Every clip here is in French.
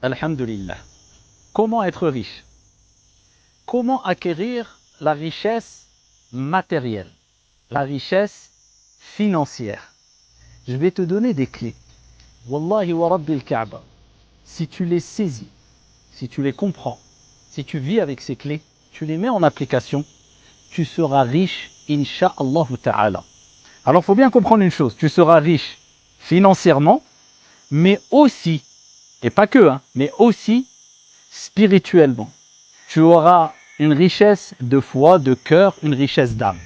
Alhamdulillah. Comment être riche? Comment acquérir la richesse matérielle, la richesse financière? Je vais te donner des clés. Wallahi wa Rabbil Kaaba. Si tu les saisis, si tu les comprends, si tu vis avec ces clés, tu les mets en application, tu seras riche, insha'Allah ta'ala. Alors, il faut bien comprendre une chose, tu seras riche financièrement, mais aussi, et pas que, mais aussi spirituellement. Tu auras une richesse de foi, de cœur, une richesse d'âme.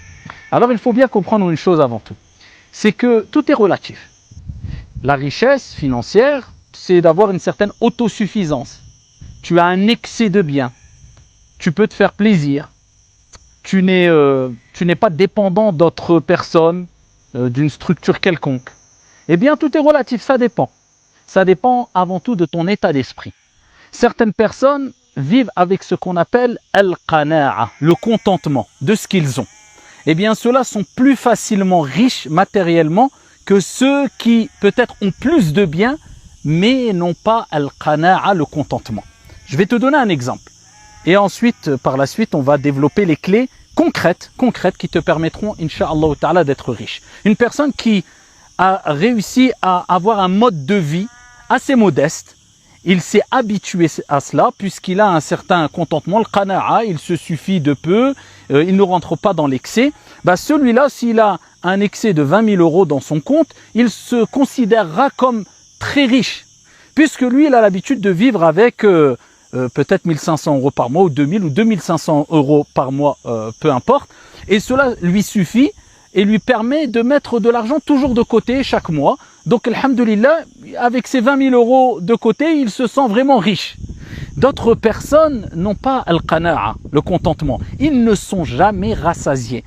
Alors, il faut bien comprendre une chose avant tout, c'est que tout est relatif. La richesse financière, c'est d'avoir une certaine autosuffisance. Tu as un excès de biens, tu peux te faire plaisir, tu n'es pas dépendant d'autres personnes, d'une structure quelconque. Eh bien, tout est relatif, ça dépend. Ça dépend avant tout de ton état d'esprit. Certaines personnes vivent avec ce qu'on appelle al-qana'a, le contentement de ce qu'ils ont. Eh bien, ceux-là sont plus facilement riches matériellement que ceux qui peut-être ont plus de biens, mais n'ont pas al-qana'a, le contentement. Je vais te donner un exemple. Et ensuite, par la suite, on va développer les clés concrètes qui te permettront, insha'Allah ta'ala, d'être riche. Une personne qui a réussi à avoir un mode de vie assez modeste, il s'est habitué à cela puisqu'il a un certain contentement, le qana'a, il se suffit de peu, il ne rentre pas dans l'excès. Celui-là, s'il a un excès de 20 000 euros dans son compte, il se considérera comme très riche, puisque lui, il a l'habitude de vivre avec peut-être 1 500 euros par mois, ou 2 000 ou 2 500 euros par mois, peu importe, et cela lui suffit et lui permet de mettre de l'argent toujours de côté chaque mois. Donc, alhamdulillah, avec ces 20 000 euros de côté, il se sent vraiment riche. D'autres personnes n'ont pas al-qana'a, le contentement. Ils ne sont jamais rassasiés.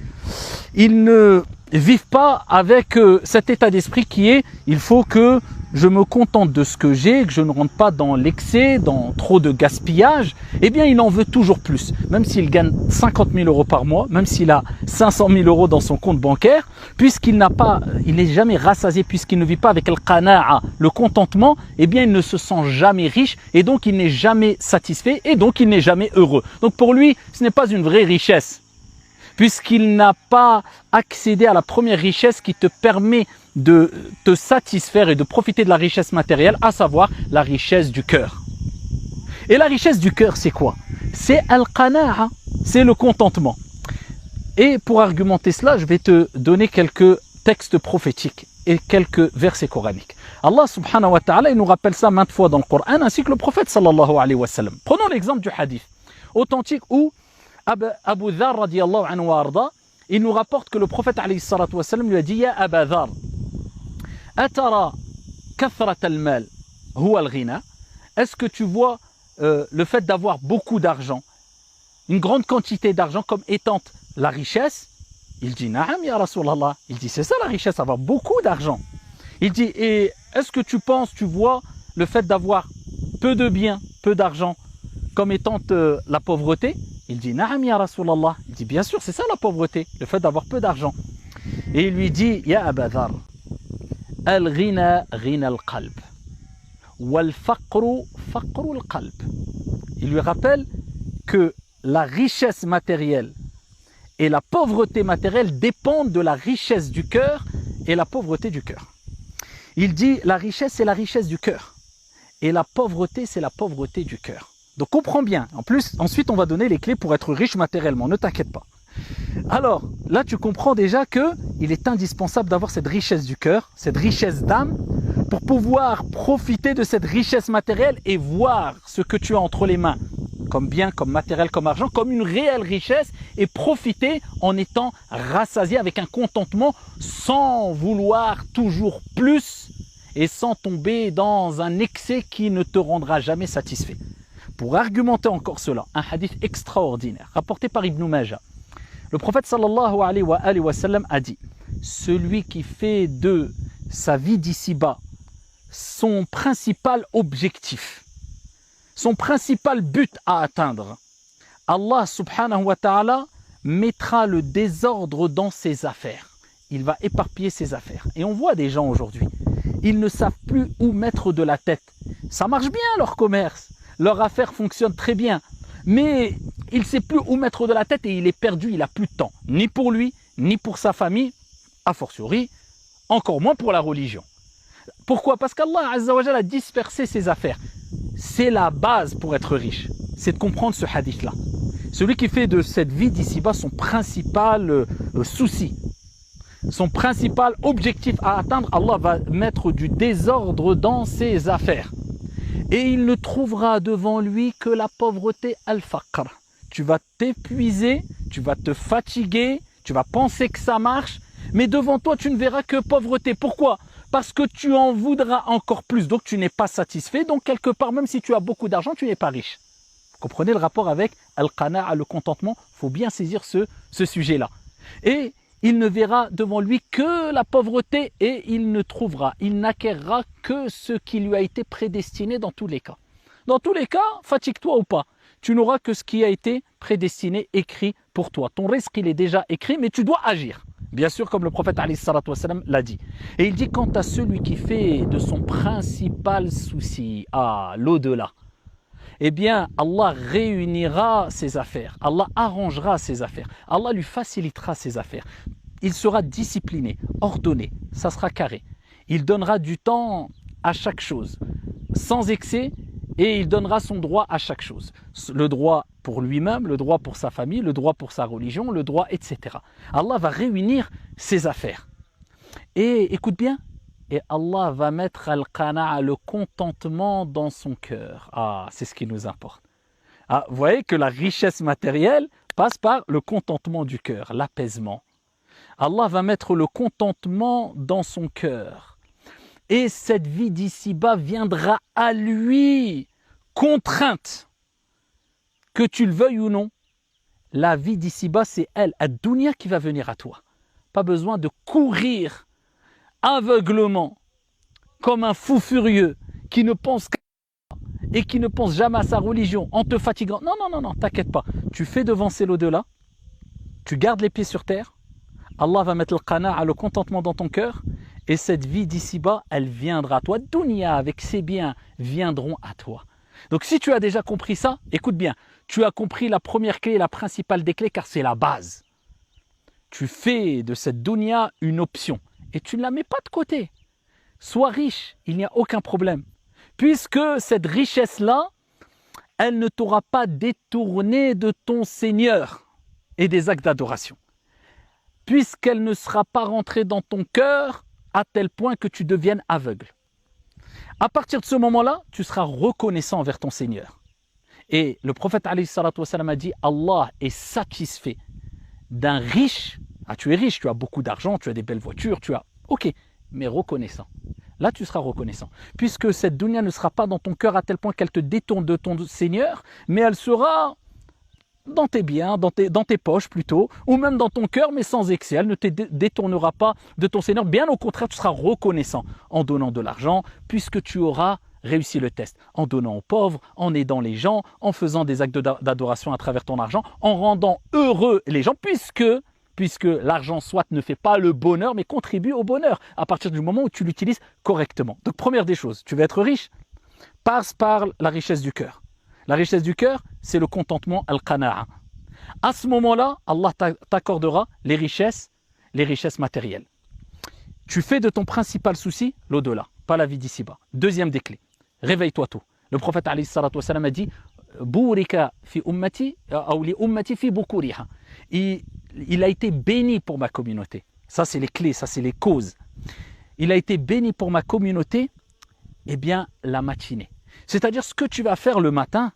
Ils ne vivent pas avec cet état d'esprit qui est « il faut que je me contente de ce que j'ai, que je ne rentre pas dans l'excès, dans trop de gaspillage », eh bien, il en veut toujours plus. Même s'il gagne 50 000 euros par mois, même s'il a 500 000 euros dans son compte bancaire, puisqu'il n'est jamais rassasié, puisqu'il ne vit pas avec le qana'a, le contentement, eh bien, il ne se sent jamais riche, et donc il n'est jamais satisfait, et donc il n'est jamais heureux. Donc pour lui, ce n'est pas une vraie richesse, puisqu'il n'a pas accédé à la première richesse qui te permet de te satisfaire et de profiter de la richesse matérielle, à savoir la richesse du cœur. Et la richesse du cœur, c'est quoi? C'est al-qana'a, c'est le contentement. Et pour argumenter cela, je vais te donner quelques textes prophétiques et quelques versets coraniques. Allah subhanahu wa ta'ala, il nous rappelle ça maintes fois dans le Coran, ainsi que le prophète sallallahu alayhi wa sallam. Prenons l'exemple du hadith authentique où Abu Dhar radiyallahu anhu wa arda, il nous rapporte que le prophète alayhi salatu wa sallam lui a dit « Ya Aba Dhar, atara kathrat al-mal huwa al-ghina » Est-ce que tu vois le fait d'avoir beaucoup d'argent, une grande quantité d'argent comme étant la richesse? Il dit « Na'am ya Rasulallah » Il dit « C'est ça la richesse, avoir beaucoup d'argent. » Il dit « Et est-ce que tu vois le fait d'avoir peu de biens, peu d'argent comme étant la pauvreté? Il dit « Na'am ya Rasulallah » Il dit « Bien sûr, c'est ça la pauvreté, le fait d'avoir peu d'argent. » Et il lui dit « Ya Aba Dhar, al-ghina ghina al-qalb, wal-faqru faqru al-qalb. » Il lui rappelle que la richesse matérielle et la pauvreté matérielle dépendent de la richesse du cœur et la pauvreté du cœur. Il dit « La richesse, c'est la richesse du cœur, et la pauvreté, c'est la pauvreté du cœur. » Donc comprends bien, en plus, ensuite on va donner les clés pour être riche matériellement, ne t'inquiète pas. Alors, là tu comprends déjà qu'il est indispensable d'avoir cette richesse du cœur, cette richesse d'âme, pour pouvoir profiter de cette richesse matérielle et voir ce que tu as entre les mains, comme bien, comme matériel, comme argent, comme une réelle richesse, et profiter en étant rassasié avec un contentement sans vouloir toujours plus et sans tomber dans un excès qui ne te rendra jamais satisfait. Pour argumenter encore cela, un hadith extraordinaire rapporté par Ibn Majah. Le prophète sallallahu alayhi wa sallam a dit « Celui qui fait de sa vie d'ici-bas son principal objectif, son principal but à atteindre, Allah subhanahu wa ta'ala mettra le désordre dans ses affaires. Il va éparpiller ses affaires. » Et on voit des gens aujourd'hui ils ne savent plus où mettre de la tête. Ça marche bien leur commerce, leur affaire fonctionne très bien, mais il ne sait plus où mettre de la tête et il est perdu, il n'a plus de temps, ni pour lui, ni pour sa famille, a fortiori, encore moins pour la religion. Pourquoi? Parce qu'Allah Azza wa Jalla a dispersé ses affaires. C'est la base pour être riche, c'est de comprendre ce hadith-là. Celui qui fait de cette vie d'ici-bas son principal souci, son principal objectif à atteindre, Allah va mettre du désordre dans ses affaires. Et il ne trouvera devant lui que la pauvreté al-faqr. Tu vas t'épuiser, tu vas te fatiguer, tu vas penser que ça marche, mais devant toi tu ne verras que pauvreté. Pourquoi? Parce que tu en voudras encore plus, donc tu n'es pas satisfait, donc quelque part même si tu as beaucoup d'argent, tu n'es pas riche. Vous comprenez le rapport avec al-qana'a, le contentement? Il faut bien saisir ce sujet-là. Et il ne verra devant lui que la pauvreté et il ne trouvera, il n'acquérera que ce qui lui a été prédestiné dans tous les cas. Dans tous les cas, fatigue-toi ou pas, tu n'auras que ce qui a été prédestiné, écrit pour toi. Ton risque, il est déjà écrit, mais tu dois agir. Bien sûr, comme le prophète l'a dit. Et il dit, quant à celui qui fait de son principal souci l'au-delà, eh bien, Allah réunira ses affaires. Allah arrangera ses affaires. Allah lui facilitera ses affaires. Il sera discipliné, ordonné, ça sera carré. Il donnera du temps à chaque chose, sans excès, et il donnera son droit à chaque chose. Le droit pour lui-même, le droit pour sa famille, le droit pour sa religion, le droit, etc. Allah va réunir ses affaires. Et écoute bien, et Allah va mettre al-qana'a, le contentement dans son cœur. C'est ce qui nous importe. Vous voyez que la richesse matérielle passe par le contentement du cœur, l'apaisement. Allah va mettre le contentement dans son cœur. Et cette vie d'ici-bas viendra à lui, contrainte. Que tu le veuilles ou non, la vie d'ici-bas, c'est elle, ad-dunya, qui va venir à toi. Pas besoin de courir aveuglement, comme un fou furieux, qui ne pense qu'à et qui ne pense jamais à sa religion, en te fatiguant. Non, t'inquiète pas. Tu fais devancer l'au-delà, tu gardes les pieds sur terre, Allah va mettre le qana'a, le contentement dans ton cœur, et cette vie d'ici-bas, elle viendra à toi. Dunya, avec ses biens, viendront à toi. Donc si tu as déjà compris ça, écoute bien, tu as compris la première clé, la principale des clés, car c'est la base. Tu fais de cette dunya une option, et tu ne la mets pas de côté. Sois riche, il n'y a aucun problème. Puisque cette richesse-là, elle ne t'aura pas détourné de ton Seigneur et des actes d'adoration. Puisqu'elle ne sera pas rentrée dans ton cœur à tel point que tu deviennes aveugle. À partir de ce moment-là, tu seras reconnaissant envers ton Seigneur. Et le prophète alayhi salatu wa salam a dit, Allah est satisfait d'un riche. Tu es riche, tu as beaucoup d'argent, tu as des belles voitures, ok, mais reconnaissant. Là, tu seras reconnaissant. Puisque cette dunya ne sera pas dans ton cœur à tel point qu'elle te détourne de ton Seigneur, mais elle sera dans tes biens, dans tes poches plutôt, ou même dans ton cœur, mais sans excès. Elle ne te détournera pas de ton Seigneur. Bien au contraire, tu seras reconnaissant en donnant de l'argent, puisque tu auras réussi le test. En donnant aux pauvres, en aidant les gens, en faisant des actes d'adoration à travers ton argent, en rendant heureux les gens, puisque l'argent soit ne fait pas le bonheur, mais contribue au bonheur à partir du moment où tu l'utilises correctement. Donc première des choses, tu veux être riche, passe par la richesse du cœur. La richesse du cœur, c'est le contentement al-qana'a. À ce moment-là, Allah t'accordera les richesses matérielles. Tu fais de ton principal souci l'au-delà, pas la vie d'ici-bas. Deuxième des clés, réveille-toi tôt. Le prophète alayhi salatu wa salam a dit Bourika fi ummati ou li ummati fi bukuriha. Il a été béni pour ma communauté. Ça, c'est les clés, ça, c'est les causes. Il a été béni pour ma communauté, la matinée. C'est-à-dire, ce que tu vas faire le matin,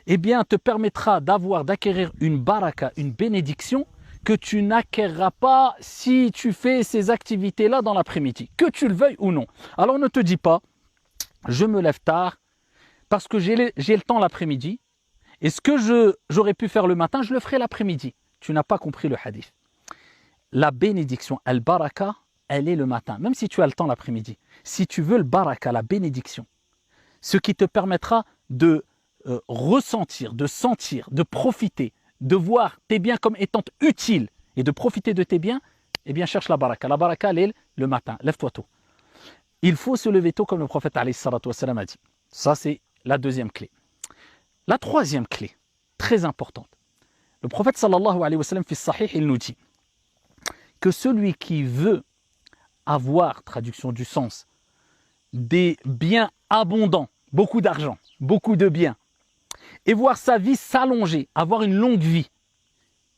te permettra d'acquérir une baraka, une bénédiction, que tu n'acquerras pas si tu fais ces activités-là dans l'après-midi, que tu le veuilles ou non. Alors, ne te dis pas, je me lève tard, parce que j'ai le temps l'après-midi, et ce que j'aurais pu faire le matin, je le ferai l'après-midi. Tu n'as pas compris le hadith. La bénédiction, al-baraka, elle est le matin, même si tu as le temps l'après-midi. Si tu veux le baraka, la bénédiction, ce qui te permettra de ressentir, de sentir, de profiter, de voir tes biens comme étant utiles et de profiter de tes biens, cherche la baraka. La baraka, elle est le matin, lève-toi tôt. Il faut se lever tôt comme le prophète alayhi salatu wassalam a dit. Ça, c'est la deuxième clé. La troisième clé, très importante. Le prophète sallallahu alayhi wa sallam, fi sahih, il nous dit que celui qui veut avoir, traduction du sens, des biens abondants, beaucoup d'argent, beaucoup de biens, et voir sa vie s'allonger, avoir une longue vie,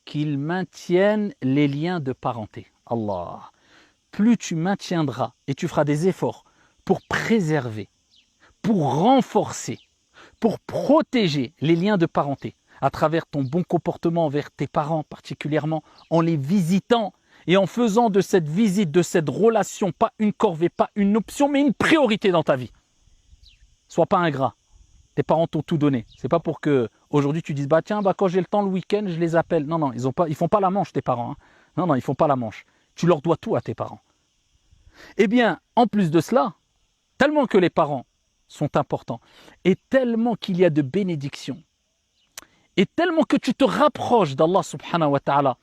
qu'il maintienne les liens de parenté. Allah, plus tu maintiendras et tu feras des efforts pour préserver, pour renforcer, pour protéger les liens de parenté, à travers ton bon comportement envers tes parents particulièrement, en les visitant et en faisant de cette visite, de cette relation, pas une corvée, pas une option, mais une priorité dans ta vie. Sois pas ingrat. Tes parents t'ont tout donné. C'est pas pour que aujourd'hui tu dises tiens, quand j'ai le temps le week-end, je les appelle. Non, non, ils font pas la manche, tes parents. Hein. Non, non, ils font pas la manche. Tu leur dois tout à tes parents. Eh bien, en plus de cela, tellement que les parents sont importants, et tellement qu'il y a de bénédictions, et tellement que tu te rapproches d'Allah subhanahu wa ta'ala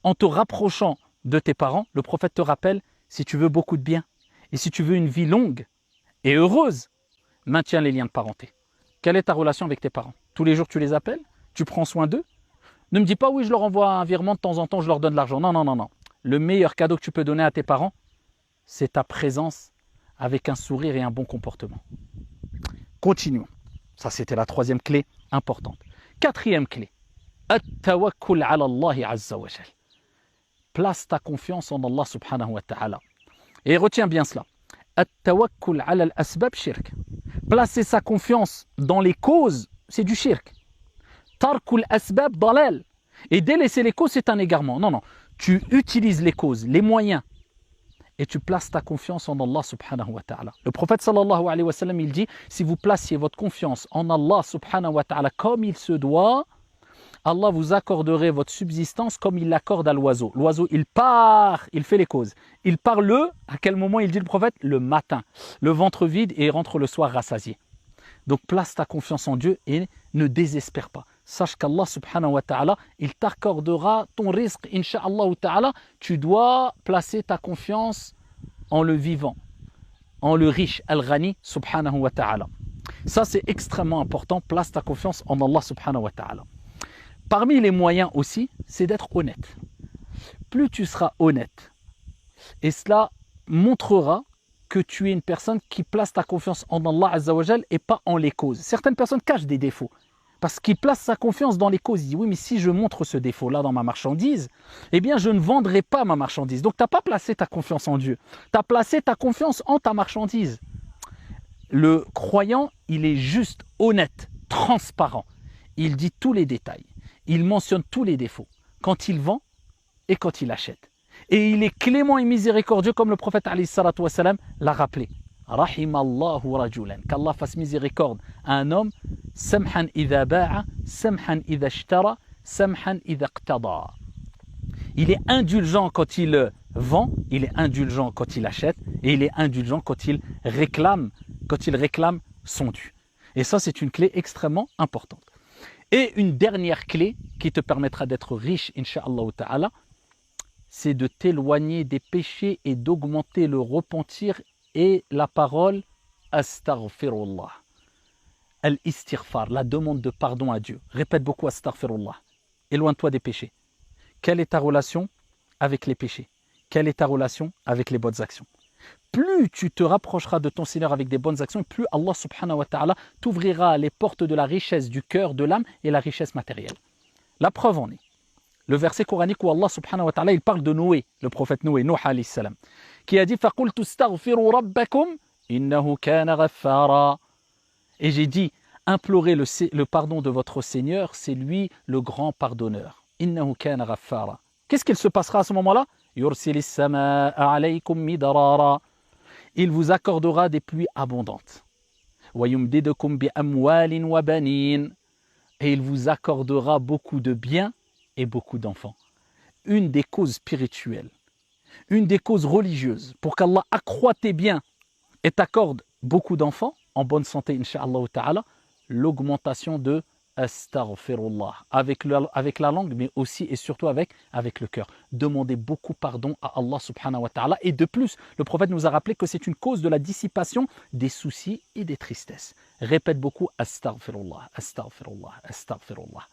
en te rapprochant de tes parents, le prophète te rappelle, si tu veux beaucoup de bien, et si tu veux une vie longue et heureuse, maintiens les liens de parenté. Quelle est ta relation avec tes parents? Tous les jours tu les appelles? Tu prends soin d'eux? Ne me dis pas oui, je leur envoie un virement de temps en temps, je leur donne de l'argent. Non, non, non, non. Le meilleur cadeau que tu peux donner à tes parents, c'est ta présence avec un sourire et un bon comportement. Continuons. Ça, c'était la troisième clé importante. Quatrième clé. At-tawakkul ala Allah azza wa jal. Place ta confiance en Allah subhanahu wa ta'ala. Et retiens bien cela. At-tawakkul ala al-asbab shirk. Placer sa confiance dans les causes, c'est du shirk. Tarkul asbab dalal. Et délaisser les causes, c'est un égarement. Non, non. Tu utilises les causes, les moyens, et tu places ta confiance en Allah subhanahu wa ta'ala. Le prophète sallallahu alayhi wa sallam, il dit, si vous placiez votre confiance en Allah subhanahu wa ta'ala comme il se doit, Allah vous accorderait votre subsistance comme il l'accorde à l'oiseau. L'oiseau, il part, il fait les causes. Il part à quel moment il dit le prophète? Le matin. Le ventre vide et rentre le soir rassasié. Donc place ta confiance en Dieu et ne désespère pas. Sache qu'Allah subhanahu wa ta'ala, il t'accordera ton risque, insha'Allah ta'ala. Tu dois placer ta confiance en le vivant, en le riche, al-ghani subhanahu wa ta'ala. Ça, c'est extrêmement important. Place ta confiance en Allah subhanahu wa ta'ala. Parmi les moyens aussi, c'est d'être honnête. Plus tu seras honnête, et cela montrera que tu es une personne qui place ta confiance en Allah azza wa jal et pas en les causes. Certaines personnes cachent des défauts. Parce qu'il place sa confiance dans les causes. Il dit, oui, mais si je montre ce défaut-là dans ma marchandise, eh bien, je ne vendrai pas ma marchandise. Donc, tu n'as pas placé ta confiance en Dieu. Tu as placé ta confiance en ta marchandise. Le croyant, il est juste honnête, transparent. Il dit tous les détails. Il mentionne tous les défauts. Quand il vend et quand il achète. Et il est clément et miséricordieux, comme le prophète alayhi salatu wassalam l'a rappelé. Rahimallahu rajulan, qu'Allah fasse miséricorde à un homme, samhan idha ba'a, samhan idha ishtara, samhan idha iqtada. Il est indulgent quand il vend, il est indulgent quand il achète, et il est indulgent quand il réclame son dû. Et ça, c'est une clé extrêmement importante. Et une dernière clé qui te permettra d'être riche, insha'Allah ta'ala, c'est de t'éloigner des péchés et d'augmenter le repentir et la parole astaghfirullah. Al-istighfar, la demande de pardon à Dieu. Répète beaucoup astaghfirullah. Éloigne-toi des péchés. Quelle est ta relation avec les péchés? Quelle est ta relation avec les bonnes actions? Plus tu te rapprocheras de ton Seigneur avec des bonnes actions, plus Allah subhanahu wa ta'ala t'ouvrira les portes de la richesse du cœur, de l'âme et la richesse matérielle. La preuve en est le verset coranique où Allah subhanahu wa ta'ala il parle de Noé, le prophète Noé, Nuh alayhi salam, qui a dit فَقُلْتُ اسْتَغْفِرُوا رَبَّكُمْ إِنَّهُ كَانَ غَفَّارًا. Et j'ai dit, implorez le pardon de votre Seigneur, c'est lui le grand pardonneur. إِنَّهُ كَانَ غَفَّارًا. Qu'est-ce qu'il se passera à ce moment-là? يُرْسِلِ السَّمَاءَ عَلَيْكُمْ مِدْرَارًا. Il vous accordera des pluies abondantes. وَيُمْدِدُكُمْ بِأَمْوَالٍ وَبَنِينَ. Et il vous accordera beaucoup de biens et beaucoup d'enfants. Une des causes spirituelles, une des causes religieuses, pour qu'Allah accroît tes biens et t'accorde beaucoup d'enfants, en bonne santé, insha'Allah ta'ala, l'augmentation de Astaghfirullah. Avec la langue, mais aussi et surtout avec le cœur. Demandez beaucoup pardon à Allah subhanahu wa ta'ala. Et de plus, le prophète nous a rappelé que c'est une cause de la dissipation des soucis et des tristesses. Répète beaucoup Astaghfirullah, Astaghfirullah, Astaghfirullah.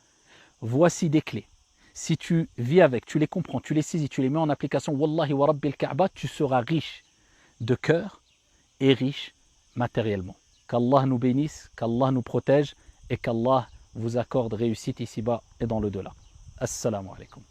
Voici des clés. Si tu vis avec, tu les comprends, tu les saisis, tu les mets en application, Wallahi wa Rabbil Kaaba, tu seras riche de cœur et riche matériellement. Qu'Allah nous bénisse, qu'Allah nous protège et qu'Allah vous accorde réussite ici-bas et dans le delà. Assalamu alaikum.